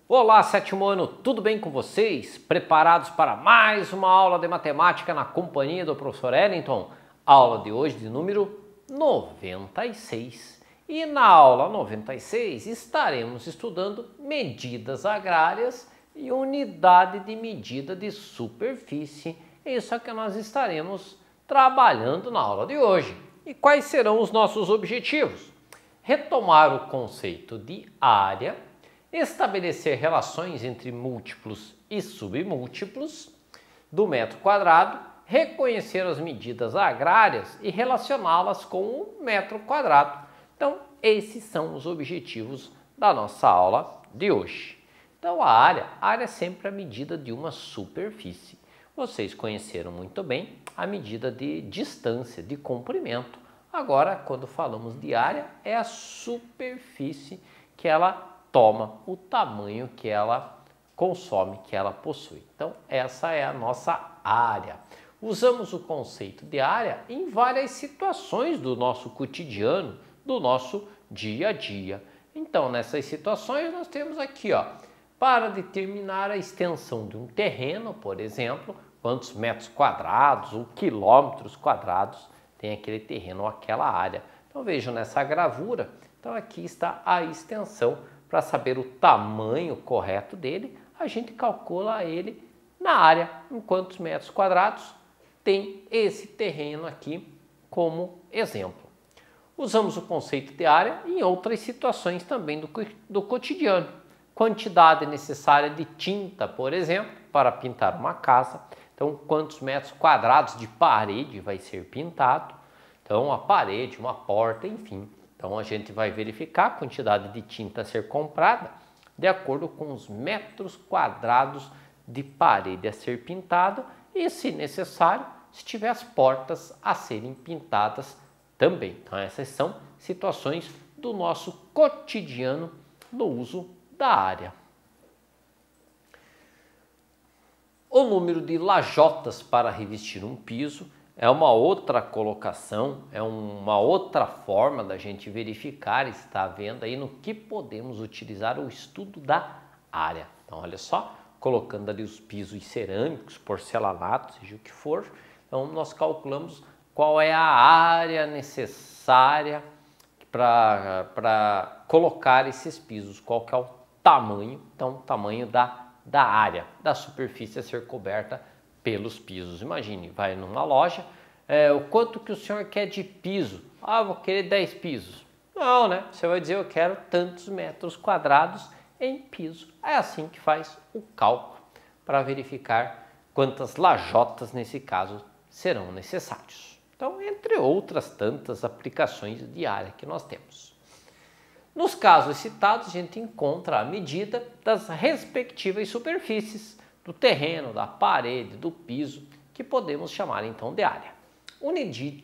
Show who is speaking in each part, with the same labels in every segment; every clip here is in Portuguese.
Speaker 1: Olá, sétimo ano, tudo bem com vocês? Preparados para mais uma aula de matemática na companhia do professor Ellington? Aula de hoje de número 96. E na aula 96 estaremos estudando medidas agrárias e unidade de medida de superfície. Isso é que nós estaremos trabalhando na aula de hoje. E quais serão os nossos objetivos? Retomar o conceito de área, estabelecer relações entre múltiplos e submúltiplos do metro quadrado, reconhecer as medidas agrárias e relacioná-las com o metro quadrado. Então, esses são os objetivos da nossa aula de hoje. Então, a área é sempre a medida de uma superfície. Vocês conheceram muito bem a medida de distância, de comprimento. Agora, quando falamos de área, é a superfície que ela toma, o tamanho que ela consome, que ela possui. Então, essa é a nossa área. Usamos o conceito de área em várias situações do nosso cotidiano, do nosso dia a dia. Então, nessas situações, nós temos aqui, para determinar a extensão de um terreno, por exemplo, quantos metros quadrados ou quilômetros quadrados tem aquele terreno ou aquela área. Então, vejam nessa gravura, então aqui está a extensão. Para saber o tamanho correto dele, a gente calcula ele na área, em quantos metros quadrados tem esse terreno aqui como exemplo. Usamos o conceito de área em outras situações também do cotidiano. Quantidade necessária de tinta, por exemplo, para pintar uma casa. Então, quantos metros quadrados de parede vai ser pintado. Então, a parede, uma porta, enfim. Então, a gente vai verificar a quantidade de tinta a ser comprada de acordo com os metros quadrados de parede a ser pintada e, se necessário, se tiver as portas a serem pintadas também. Então, essas são situações do nosso cotidiano no uso da área. O número de lajotas para revestir um piso é uma outra colocação, é uma outra forma da gente verificar, está vendo aí no que podemos utilizar o estudo da área. Então, olha só, colocando ali os pisos cerâmicos, porcelanatos, seja o que for, então nós calculamos qual é a área necessária para colocar esses pisos, qual que é o tamanho, então o tamanho da área, da superfície a ser coberta pelos pisos. Imagine, vai numa loja, o quanto que o senhor quer de piso? Vou querer 10 pisos. Não, né? Você vai dizer, eu quero tantos metros quadrados em piso. É assim que faz o cálculo para verificar quantas lajotas, nesse caso, serão necessários. Então, entre outras tantas aplicações de área que nós temos. Nos casos citados, a gente encontra a medida das respectivas superfícies do terreno, da parede, do piso, que podemos chamar então de área.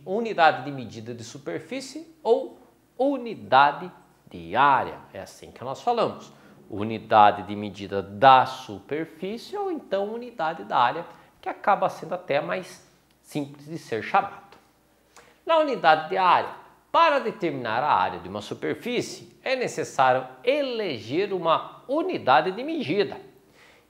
Speaker 1: Unidade de medida de superfície ou unidade de área, é assim que nós falamos. Unidade de medida da superfície ou então unidade da área, que acaba sendo até mais simples de ser chamado. Na unidade de área, para determinar a área de uma superfície, é necessário eleger uma unidade de medida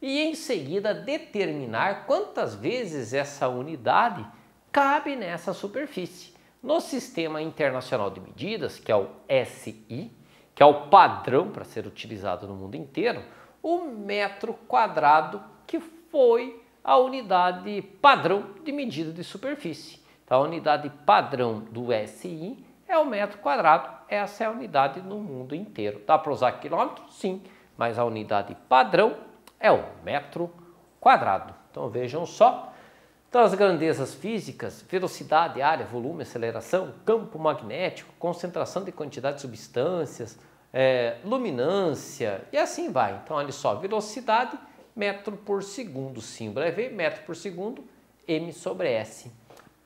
Speaker 1: e em seguida determinar quantas vezes essa unidade cabe nessa superfície. No Sistema Internacional de Medidas, que é o SI, que é o padrão para ser utilizado no mundo inteiro, o metro quadrado que foi a unidade padrão de medida de superfície. Então, a unidade padrão do SI é o metro quadrado, essa é a unidade no mundo inteiro. Dá para usar quilômetro? Sim, mas a unidade padrão é o metro quadrado. Então vejam só, então, as grandezas físicas, velocidade, área, volume, aceleração, campo magnético, concentração de quantidade de substâncias, luminância e assim vai. Então olha só, velocidade, metro por segundo, símbolo é V, metro por segundo, M sobre S.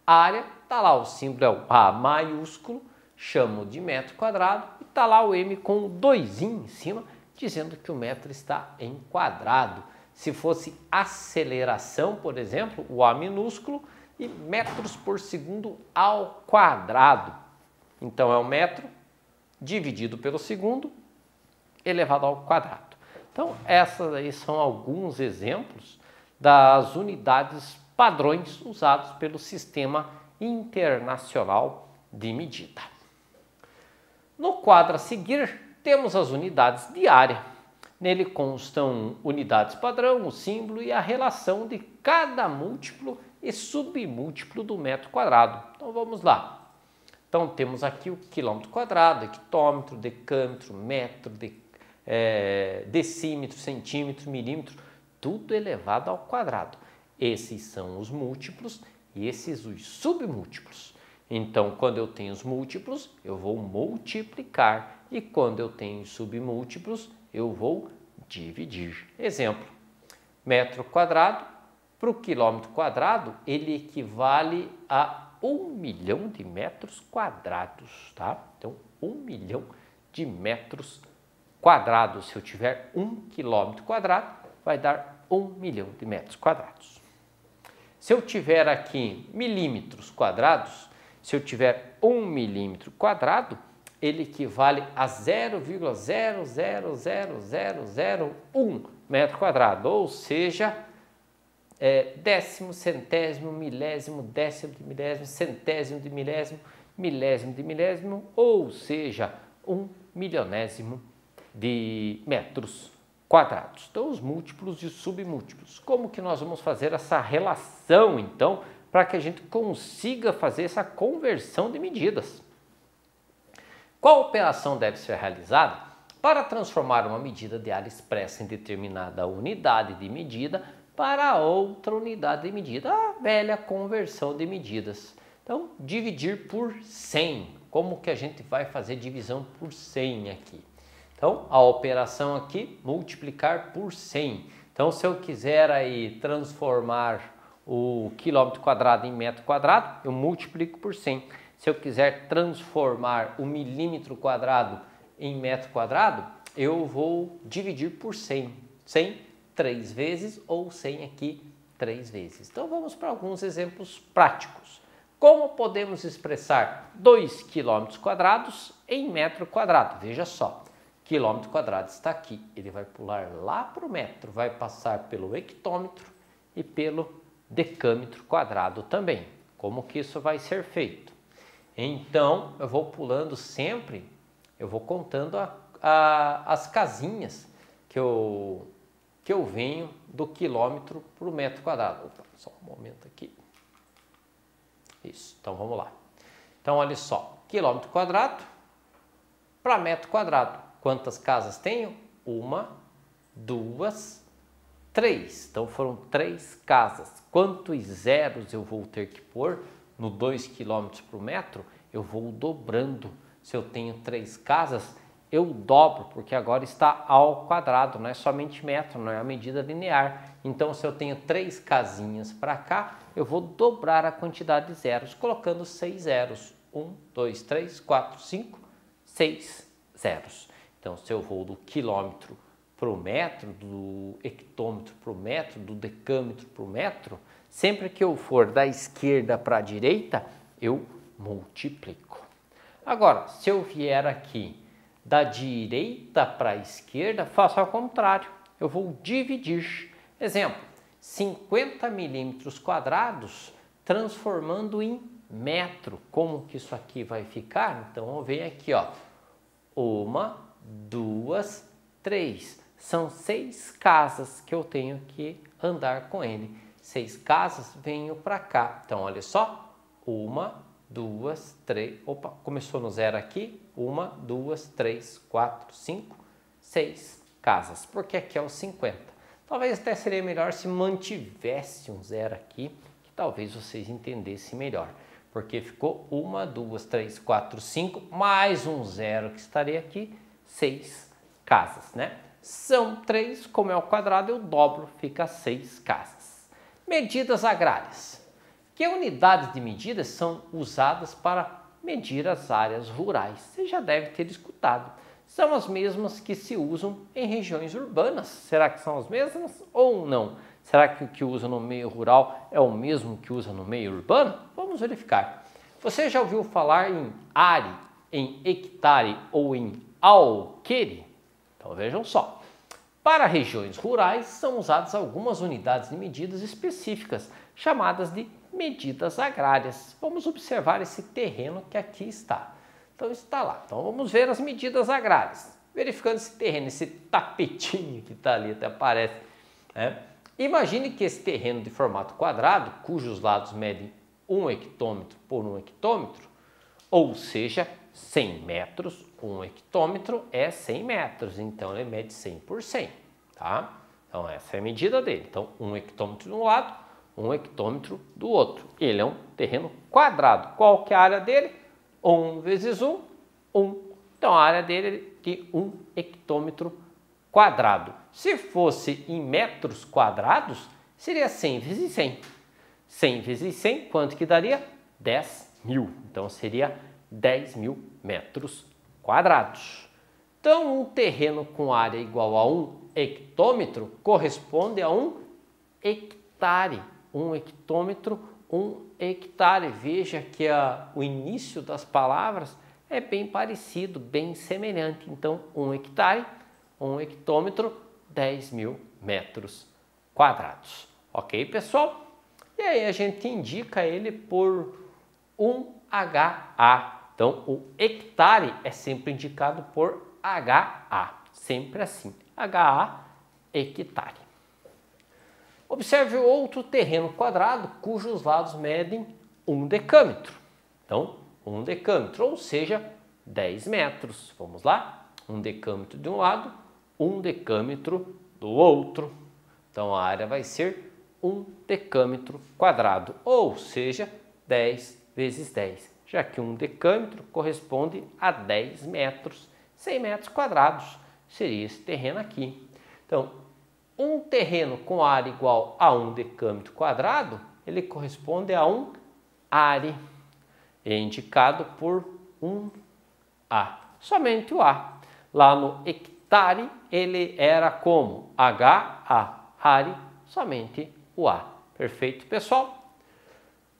Speaker 1: Área, está lá o símbolo é o A maiúsculo, chamo de metro quadrado, e está lá o M com o 2 em cima, dizendo que o metro está em quadrado. Se fosse aceleração, por exemplo, o A minúsculo, e metros por segundo ao quadrado. Então, é o metro dividido pelo segundo elevado ao quadrado. Então, essas aí são alguns exemplos das unidades padrões usados pelo Sistema Internacional de Medida. No quadro a seguir, temos as unidades de área. Nele constam unidades padrão, o símbolo e a relação de cada múltiplo e submúltiplo do metro quadrado. Então vamos lá. Então temos aqui o quilômetro quadrado, hectômetro, decâmetro, metro, decímetro, centímetro, milímetro, tudo elevado ao quadrado. Esses são os múltiplos e esses os submúltiplos. Então, quando eu tenho os múltiplos, eu vou multiplicar e quando eu tenho submúltiplos, eu vou dividir. Exemplo, metro quadrado para o quilômetro quadrado, ele equivale a 1 milhão de metros quadrados, tá? Então, 1 milhão de metros quadrados. Se eu tiver 1 quilômetro quadrado, vai dar 1 milhão de metros quadrados. Se eu tiver aqui milímetros quadrados, se eu tiver 1 milímetro quadrado, ele equivale a 0,0000001 metro quadrado, ou seja, décimo, centésimo, milésimo, décimo de milésimo, centésimo de milésimo, milésimo de milésimo, ou seja, 1 milionésimo de metros quadrados. Então, os múltiplos e os submúltiplos. Como que nós vamos fazer essa relação, então, para que a gente consiga fazer essa conversão de medidas? Qual operação deve ser realizada para transformar uma medida de área expressa em determinada unidade de medida para outra unidade de medida? A velha conversão de medidas. Então, dividir por 100. Como que a gente vai fazer divisão por 100 aqui? Então, a operação aqui, multiplicar por 100. Então, se eu quiser aí transformar o quilômetro quadrado em metro quadrado, eu multiplico por 100. Se eu quiser transformar o milímetro quadrado em metro quadrado, eu vou dividir por 100. 100 3 vezes ou 100 aqui 3 vezes. Então, vamos para alguns exemplos práticos. Como podemos expressar 2 quilômetros quadrados em metro quadrado? Veja só. Quilômetro quadrado está aqui, ele vai pular lá para o metro, vai passar pelo hectômetro e pelo decâmetro quadrado também. Como que isso vai ser feito? Então, eu vou pulando sempre, eu vou contando as casinhas que eu venho do quilômetro para o metro quadrado. Opa, só um momento aqui. Isso, então vamos lá. Então, olha só, quilômetro quadrado para metro quadrado. Quantas casas tenho? 1, 2, 3. Então foram 3 casas. Quantos zeros eu vou ter que pôr no 2 km por metro? Eu vou dobrando. Se eu tenho 3 casas, eu dobro, porque agora está ao quadrado, não é somente metro, não é a medida linear. Então, se eu tenho 3 casinhas para cá, eu vou dobrar a quantidade de zeros, colocando 6 zeros. 1, 2, 3, 4, 5, 6 zeros. Então, se eu vou do quilômetro para o metro, do hectômetro para o metro, do decâmetro para o metro, sempre que eu for da esquerda para a direita, eu multiplico. Agora, se eu vier aqui da direita para a esquerda, faço ao contrário. Eu vou dividir. Exemplo, 50 milímetros quadrados transformando em metro. Como que isso aqui vai ficar? Então, eu venho aqui, ó. 1, 2, 3. São 6 casas que eu tenho que andar com ele. 6 casas, venho para cá. Então, olha só. 1, 2, 3. Opa, começou no zero aqui. 1, 2, 3, 4, 5, 6 casas. Porque aqui é o 50. Talvez até seria melhor se mantivesse um zero aqui, que talvez vocês entendessem melhor. Porque ficou 1, 2, 3, 4, 5, mais um zero que estaria aqui, 6 casas, né? São 3, como é o quadrado, eu dobro, fica 6 casas. Medidas agrárias. Que unidades de medidas são usadas para medir as áreas rurais? Você já deve ter escutado. São as mesmas que se usam em regiões urbanas. Será que são as mesmas ou não? Será que o que usa no meio rural é o mesmo que usa no meio urbano? Vamos verificar. Você já ouviu falar em are, em hectare ou em alqueire? Então vejam só. Para regiões rurais são usadas algumas unidades de medidas específicas, chamadas de medidas agrárias. Vamos observar esse terreno que aqui está. Então está lá. Então vamos ver as medidas agrárias. Verificando esse terreno, esse tapetinho que está ali, até aparece. Imagine que esse terreno de formato quadrado, cujos lados medem 1 hectômetro por 1 hectômetro, ou seja, 100 metros, 1 hectômetro é 100 metros, então ele mede 100 por 100, tá? Então essa é a medida dele. Então 1 hectômetro de um lado, 1 hectômetro do outro. Ele é um terreno quadrado. Qual que é a área dele? 1 vezes 1, 1. Então a área dele é de 1 hectômetro quadrado. Se fosse em metros quadrados, seria 100 vezes 100. 100 vezes 100, quanto que daria? 10.000. Então seria 10.000 metros quadrados. Então um terreno com área igual a 1 hectômetro corresponde a 1 hectare. 1 hectômetro, 1 hectare. Veja que o início das palavras é bem parecido, bem semelhante. Então 1 hectare, 1 hectômetro, 10.000 metros quadrados. Ok, pessoal? E aí a gente indica ele por 1HA. Então, o hectare é sempre indicado por HA. Sempre assim. HA, hectare. Observe outro terreno quadrado cujos lados medem 1 decâmetro. Então, 1 decâmetro, ou seja, 10 metros. Vamos lá? 1 decâmetro de um lado, 1 decâmetro do outro. Então a área vai ser 1 decâmetro quadrado, ou seja, 10 vezes 10, já que 1 decâmetro corresponde a 10 metros, 100 metros quadrados seria esse terreno aqui. Então, um terreno com área igual a 1 decâmetro quadrado, ele corresponde a um are, é indicado por 1A, somente o A. Lá no hectare, ele era como HA, are, somente o A. Perfeito, pessoal?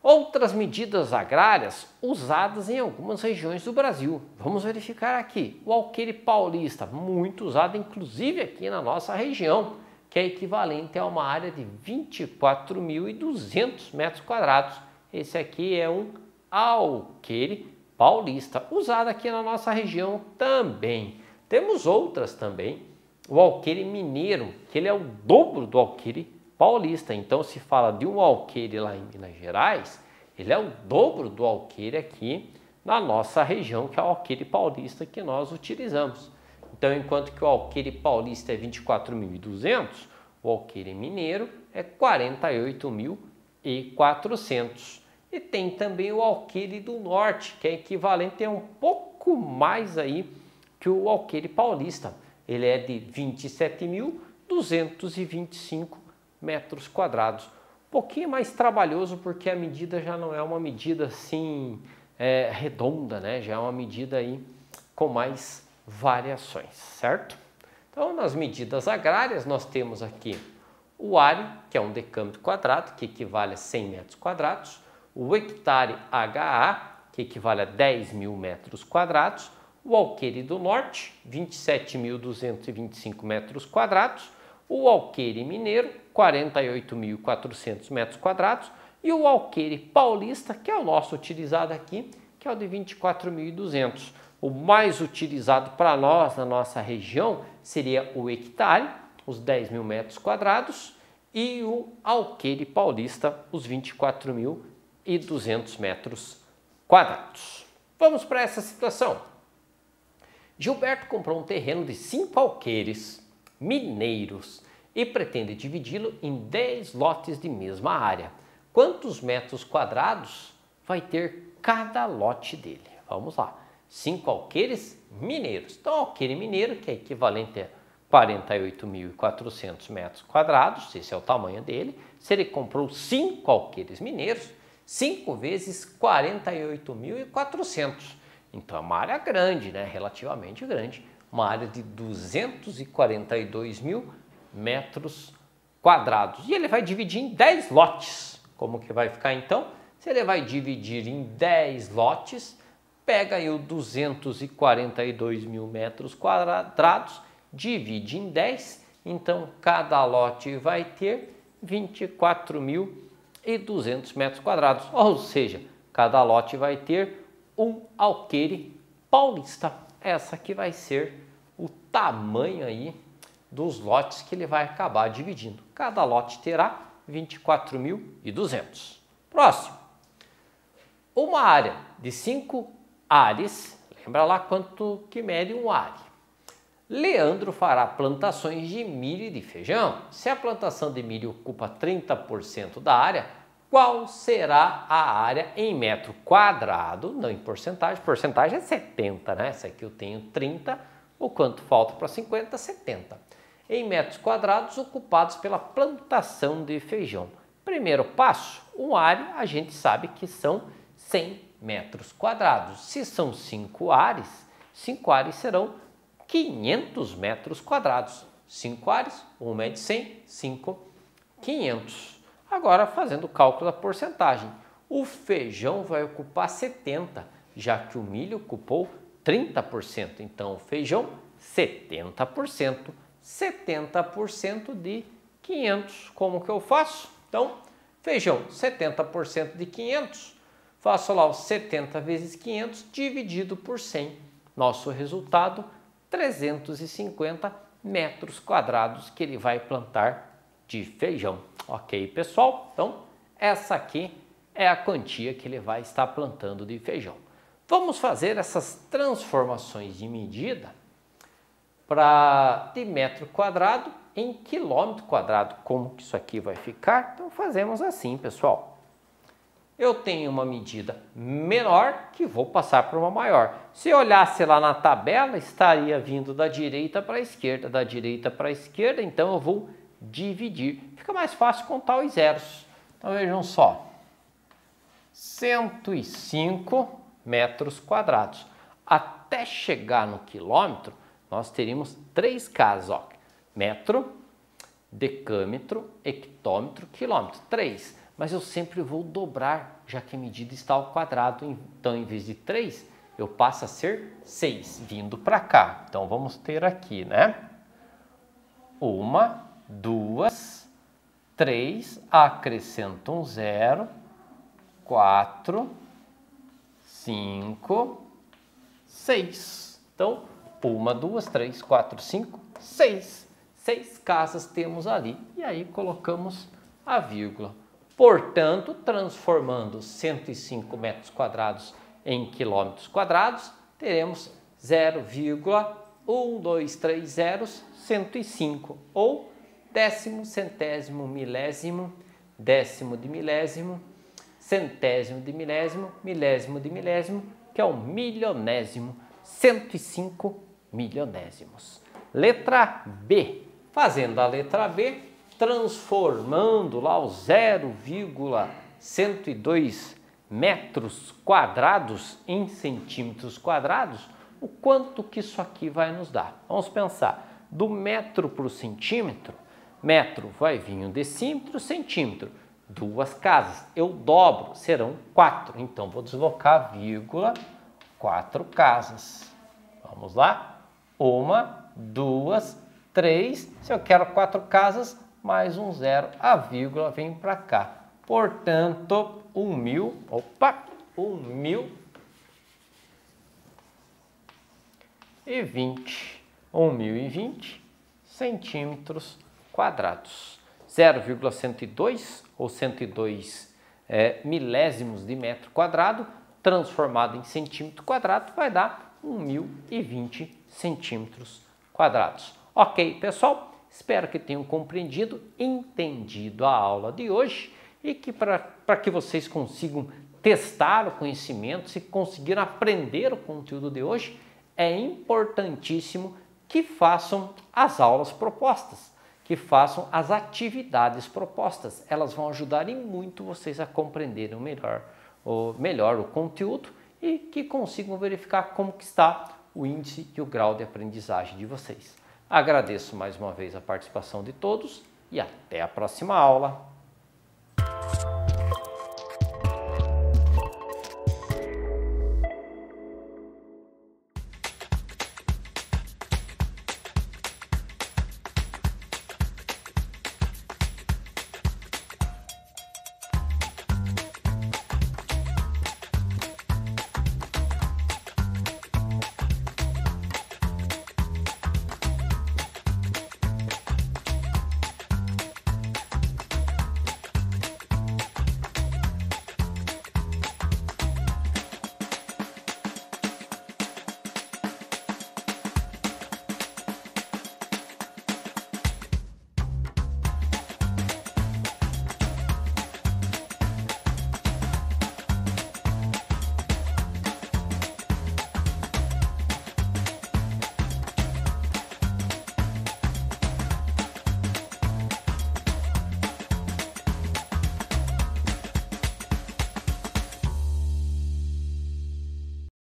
Speaker 1: Outras medidas agrárias usadas em algumas regiões do Brasil. Vamos verificar aqui. O alqueire paulista, muito usado inclusive aqui na nossa região, que é equivalente a uma área de 24.200 metros quadrados. Esse aqui é um alqueire paulista, usado aqui na nossa região também. Temos outras também. O alqueire mineiro, que ele é o dobro do alqueire paulista. Então, se fala de um alqueire lá em Minas Gerais, ele é o dobro do alqueire aqui na nossa região, que é o alqueire paulista que nós utilizamos. Então, enquanto que o alqueire paulista é 24.200, o alqueire mineiro é 48.400. E tem também o alqueire do norte, que é equivalente a um pouco mais aí que o alqueire paulista. Ele é de 27.225 metros quadrados. Um pouquinho mais trabalhoso porque a medida já não é uma medida assim redonda, né? Já é uma medida aí com mais variações, certo? Então, nas medidas agrárias, nós temos aqui o are, que é 1 decâmetro quadrado, que equivale a 100 metros quadrados, o hectare HA, que equivale a 10.000 metros quadrados, o alqueire do norte, 27.225 metros quadrados, o alqueire mineiro, 48.400 metros quadrados, e o alqueire paulista, que é o nosso utilizado aqui, que é o de 24.200. O mais utilizado para nós, na nossa região, seria o hectare, os 10.000 metros quadrados, e o alqueire paulista, os 24.200 metros quadrados. Vamos para essa situação. Gilberto comprou um terreno de 5 alqueires mineiros e pretende dividi-lo em 10 lotes de mesma área. Quantos metros quadrados vai ter cada lote dele? Vamos lá. 5 alqueires mineiros. Então, alqueire mineiro, que é equivalente a 48.400 metros quadrados, esse é o tamanho dele. Se ele comprou 5 alqueires mineiros, 5 vezes 48.400. Então, é uma área grande, né? Relativamente grande. Uma área de 242.000 metros quadrados. E ele vai dividir em 10 lotes. Como que vai ficar, então? Se ele vai dividir em 10 lotes, pega aí o 242.000 metros quadrados, divide em 10, então cada lote vai ter 24.200 metros quadrados, ou seja, cada lote vai ter um alqueire paulista. Essa aqui vai ser o tamanho aí dos lotes que ele vai acabar dividindo. Cada lote terá 24.200. Próximo. Uma área de 5 ares, lembra lá quanto que mede um are. Leandro fará plantações de milho e de feijão. Se a plantação de milho ocupa 30% da área, qual será a área em metro quadrado? Não em porcentagem, porcentagem é 70, né? Essa aqui eu tenho 30, o quanto falta para 50? 70. Em metros quadrados ocupados pela plantação de feijão. Primeiro passo, um are a gente sabe que são 100 metros quadrados. Se são 5 ares serão 500 metros quadrados. 5 ares, 1 é de 100, 5, 500. Agora, fazendo o cálculo da porcentagem, o feijão vai ocupar 70%, já que o milho ocupou 30%. Então, o feijão, 70%. 70% de 500. Como que eu faço? Então, feijão, 70% de 500. Faço lá os 70 vezes 500 dividido por 100. Nosso resultado, 350 metros quadrados que ele vai plantar de feijão. Ok, pessoal? Então, essa aqui é a quantia que ele vai estar plantando de feijão. Vamos fazer essas transformações de medida de metro quadrado em quilômetro quadrado. Como que isso aqui vai ficar? Então, fazemos assim, pessoal. Eu tenho uma medida menor que vou passar para uma maior. Se eu olhasse lá na tabela, estaria vindo da direita para a esquerda, da direita para a esquerda, então eu vou dividir. Fica mais fácil contar os zeros. Então vejam só, 105 metros quadrados. Até chegar no quilômetro, nós teríamos 3 casas, ó. Metro, decâmetro, hectômetro, quilômetro, 3. Mas eu sempre vou dobrar, já que a medida está ao quadrado. Então, em vez de 3, eu passo a ser 6, vindo para cá. Então, vamos ter aqui, né? 1, 2, 3, acrescento um 0, 4, 5, 6. Então, 1, 2, 3, 4, 5, 6. 6 casas temos ali. E aí colocamos a vírgula. Portanto, transformando 105 metros quadrados em quilômetros quadrados, teremos 0,1230 105, ou décimo, centésimo, milésimo, décimo de milésimo, centésimo de milésimo, milésimo de milésimo, que é o milionésimo, 105 milionésimos. Letra B. Fazendo a letra B, transformando lá os 0,102 metros quadrados em centímetros quadrados, o quanto que isso aqui vai nos dar? Vamos pensar, do metro para o centímetro, metro vai vir um decímetro, centímetro, 2 casas, eu dobro, serão 4, então vou deslocar vírgula, 4 casas. Vamos lá? 1, 2, 3, se eu quero 4 casas, mais um 0, a vírgula vem para cá. Portanto, 1.020 centímetros quadrados. 0,102 ou 102 milésimos de metro quadrado, transformado em centímetro quadrado, vai dar 1.020 centímetros quadrados. Ok, pessoal? Espero que tenham compreendido, entendido a aula de hoje e que para que vocês consigam testar o conhecimento, se conseguiram aprender o conteúdo de hoje, é importantíssimo que façam as aulas propostas, que façam as atividades propostas. Elas vão ajudar em muito vocês a compreenderem melhor o conteúdo e que consigam verificar como que está o índice e o grau de aprendizagem de vocês. Agradeço mais uma vez a participação de todos e até a próxima aula.